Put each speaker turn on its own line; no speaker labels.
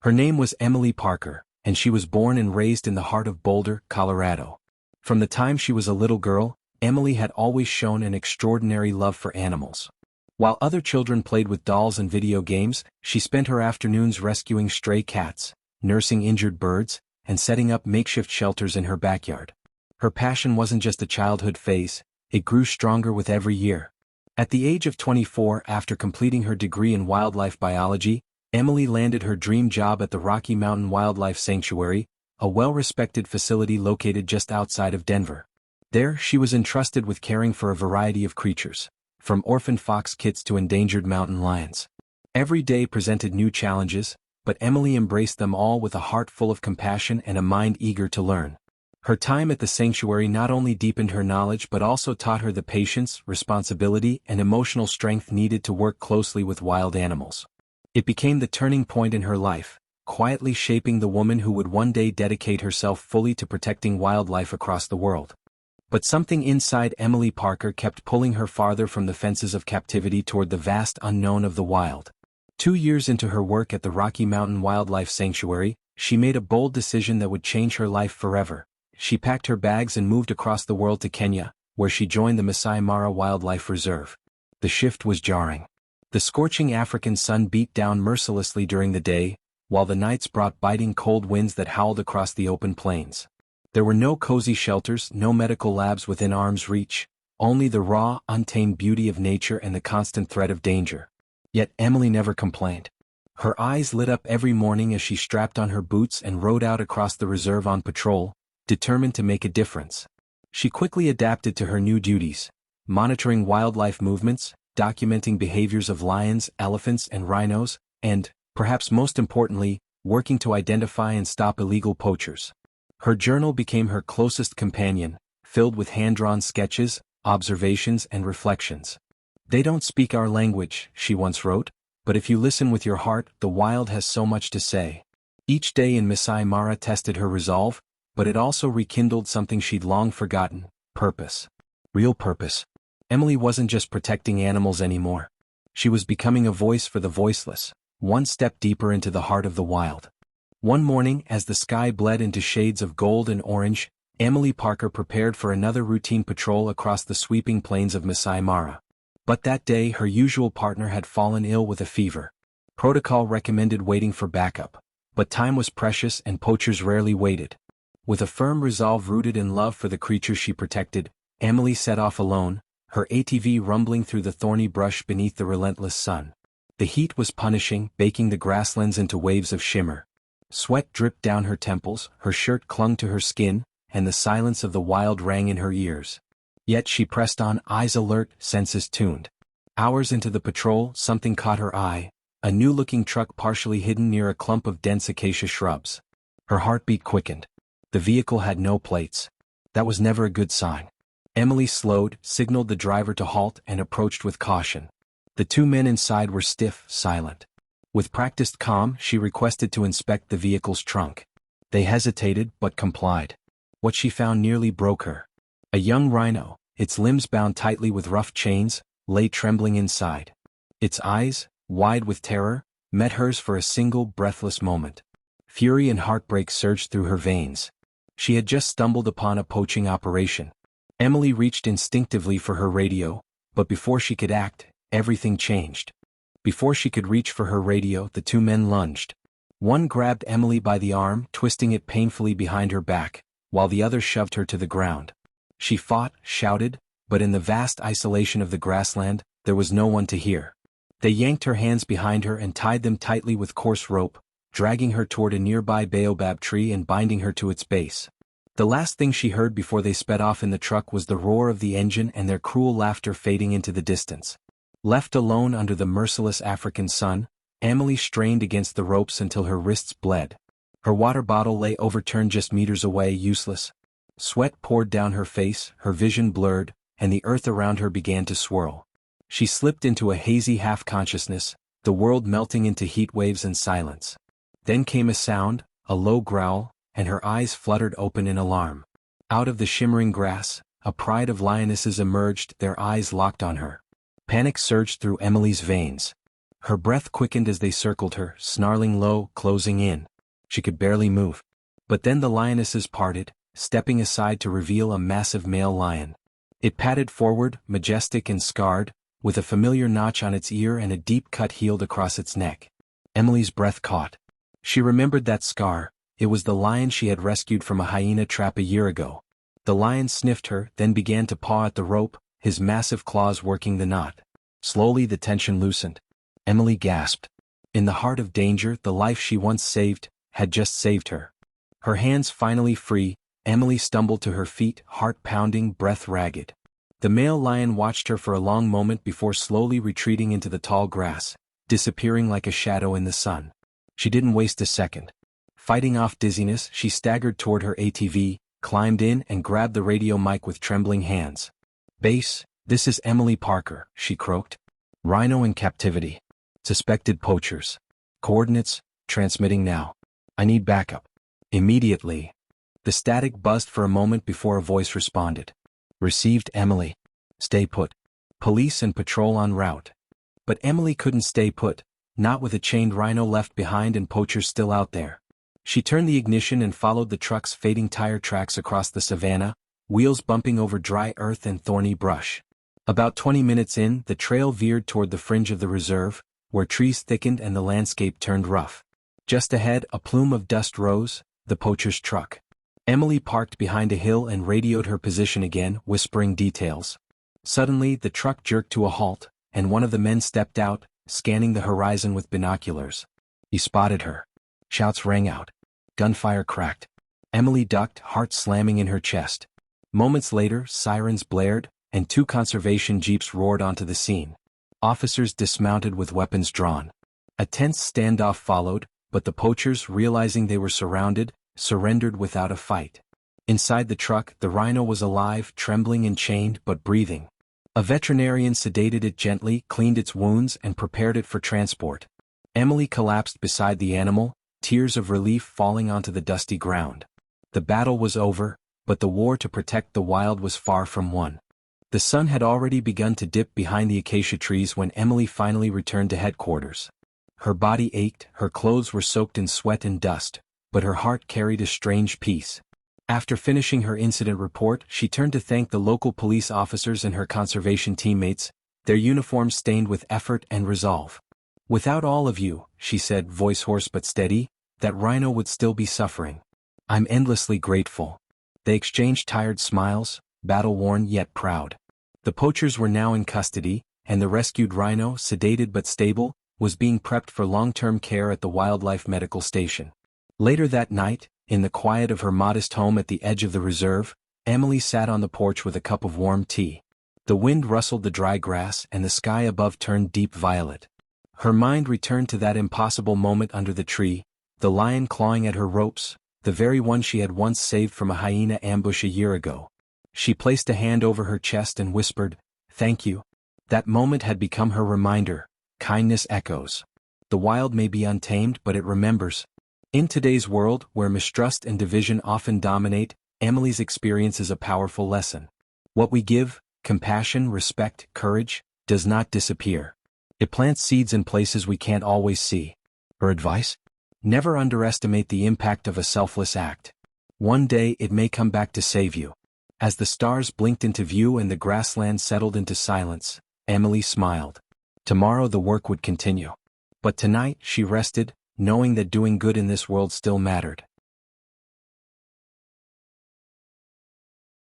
Her name was Emily Parker, and she was born and raised in the heart of Boulder, Colorado. From the time she was a little girl, Emily had always shown an extraordinary love for animals. While other children played with dolls and video games, she spent her afternoons rescuing stray cats, nursing injured birds, and setting up makeshift shelters in her backyard. Her passion wasn't just a childhood phase, it grew stronger with every year. At the age of 24, after completing her degree in wildlife biology, Emily landed her dream job at the Rocky Mountain Wildlife Sanctuary, a well-respected facility located just outside of Denver. There, she was entrusted with caring for a variety of creatures, from orphaned fox kits to endangered mountain lions. Every day presented new challenges, but Emily embraced them all with a heart full of compassion and a mind eager to learn. Her time at the sanctuary not only deepened her knowledge but also taught her the patience, responsibility, and emotional strength needed to work closely with wild animals. It became the turning point in her life, quietly shaping the woman who would one day dedicate herself fully to protecting wildlife across the world. But something inside Emily Parker kept pulling her farther from the fences of captivity toward the vast unknown of the wild. 2 years into her work at the Rocky Mountain Wildlife Sanctuary, she made a bold decision that would change her life forever. She packed her bags and moved across the world to Kenya, where she joined the Masai Mara Wildlife Reserve. The shift was jarring. The scorching African sun beat down mercilessly during the day, while the nights brought biting cold winds that howled across the open plains. There were no cozy shelters, no medical labs within arm's reach, only the raw, untamed beauty of nature and the constant threat of danger. Yet Emily never complained. Her eyes lit up every morning as she strapped on her boots and rode out across the reserve on patrol, determined to make a difference. She quickly adapted to her new duties, monitoring wildlife movements, documenting behaviors of lions, elephants, and rhinos, and, perhaps most importantly, working to identify and stop illegal poachers. Her journal became her closest companion, filled with hand-drawn sketches, observations, and reflections. "They don't speak our language," she once wrote, "but if you listen with your heart, the wild has so much to say." Each day in Masai Mara tested her resolve, but it also rekindled something she'd long forgotten: purpose. Real purpose. Emily wasn't just protecting animals anymore. She was becoming a voice for the voiceless, one step deeper into the heart of the wild. One morning, as the sky bled into shades of gold and orange, Emily Parker prepared for another routine patrol across the sweeping plains of Masai Mara. But that day her usual partner had fallen ill with a fever. Protocol recommended waiting for backup, but time was precious and poachers rarely waited. With a firm resolve rooted in love for the creatures she protected, Emily set off alone, her ATV rumbling through the thorny brush beneath the relentless sun. The heat was punishing, baking the grasslands into waves of shimmer. Sweat dripped down her temples, her shirt clung to her skin, and the silence of the wild rang in her ears. Yet she pressed on, eyes alert, senses tuned. Hours into the patrol, something caught her eye, a new-looking truck partially hidden near a clump of dense acacia shrubs. Her heartbeat quickened. The vehicle had no plates. That was never a good sign. Emily slowed, signaled the driver to halt, and approached with caution. The two men inside were stiff, silent. With practiced calm, she requested to inspect the vehicle's trunk. They hesitated, but complied. What she found nearly broke her. A young rhino, its limbs bound tightly with rough chains, lay trembling inside. Its eyes, wide with terror, met hers for a single breathless moment. Fury and heartbreak surged through her veins. She had just stumbled upon a poaching operation. Emily reached instinctively for her radio, but before she could act, everything changed. Before she could reach for her radio, the two men lunged. One grabbed Emily by the arm, twisting it painfully behind her back, while the other shoved her to the ground. She fought, shouted, but in the vast isolation of the grassland, there was no one to hear. They yanked her hands behind her and tied them tightly with coarse rope, dragging her toward a nearby baobab tree and binding her to its base. The last thing she heard before they sped off in the truck was the roar of the engine and their cruel laughter fading into the distance. Left alone under the merciless African sun, Emily strained against the ropes until her wrists bled. Her water bottle lay overturned just meters away, useless. Sweat poured down her face, her vision blurred, and the earth around her began to swirl. She slipped into a hazy half-consciousness, the world melting into heat waves and silence. Then came a sound, a low growl, and her eyes fluttered open in alarm. Out of the shimmering grass, a pride of lionesses emerged, their eyes locked on her. Panic surged through Emily's veins. Her breath quickened as they circled her, snarling low, closing in. She could barely move. But then the lionesses parted, stepping aside to reveal a massive male lion. It padded forward, majestic and scarred, with a familiar notch on its ear and a deep cut healed across its neck. Emily's breath caught. She remembered that scar. It was the lion she had rescued from a hyena trap a year ago. The lion sniffed her, then began to paw at the rope, his massive claws working the knot. Slowly the tension loosened. Emily gasped. In the heart of danger, the life she once saved had just saved her. Her hands finally free, Emily stumbled to her feet, heart pounding, breath ragged. The male lion watched her for a long moment before slowly retreating into the tall grass, disappearing like a shadow in the sun. She didn't waste a second. Fighting off dizziness, she staggered toward her ATV, climbed in and grabbed the radio mic with trembling hands. "Base, this is Emily Parker," she croaked. "Rhino in captivity. Suspected poachers. Coordinates, transmitting now. I need backup. Immediately." The static buzzed for a moment before a voice responded. "Received, Emily. Stay put. Police and patrol en route." But Emily couldn't stay put, not with a chained rhino left behind and poachers still out there. She turned the ignition and followed the truck's fading tire tracks across the savanna, wheels bumping over dry earth and thorny brush. About 20 minutes in, the trail veered toward the fringe of the reserve, where trees thickened and the landscape turned rough. Just ahead, a plume of dust rose, the poacher's truck. Emily parked behind a hill and radioed her position again, whispering details. Suddenly, the truck jerked to a halt, and one of the men stepped out, scanning the horizon with binoculars. He spotted her. Shouts rang out. Gunfire cracked. Emily ducked, heart slamming in her chest. Moments later, sirens blared, and 2 conservation jeeps roared onto the scene. Officers dismounted with weapons drawn. A tense standoff followed, but the poachers, realizing they were surrounded, surrendered without a fight. Inside the truck, the rhino was alive, trembling and chained, but breathing. A veterinarian sedated it gently, cleaned its wounds, and prepared it for transport. Emily collapsed beside the animal, tears of relief falling onto the dusty ground. The battle was over, but the war to protect the wild was far from won. The sun had already begun to dip behind the acacia trees when Emily finally returned to headquarters. Her body ached, her clothes were soaked in sweat and dust, but her heart carried a strange peace. After finishing her incident report, she turned to thank the local police officers and her conservation teammates, their uniforms stained with effort and resolve. "Without all of you," she said, voice hoarse but steady, "that rhino would still be suffering. I'm endlessly grateful." They exchanged tired smiles, battle-worn yet proud. The poachers were now in custody, and the rescued rhino, sedated but stable, was being prepped for long-term care at the Wildlife Medical Station. Later that night, in the quiet of her modest home at the edge of the reserve, Emily sat on the porch with a cup of warm tea. The wind rustled the dry grass and the sky above turned deep violet. Her mind returned to that impossible moment under the tree, the lion clawing at her ropes, the very one she had once saved from a hyena ambush a year ago. She placed a hand over her chest and whispered, "Thank you." That moment had become her reminder. Kindness echoes. The wild may be untamed, but it remembers. In today's world, where mistrust and division often dominate, Emily's experience is a powerful lesson. What we give, compassion, respect, courage, does not disappear. It plants seeds in places we can't always see. Her advice? Never underestimate the impact of a selfless act. One day it may come back to save you. As the stars blinked into view and the grassland settled into silence, Emily smiled. Tomorrow the work would continue. But tonight she rested, knowing that doing good in this world still mattered.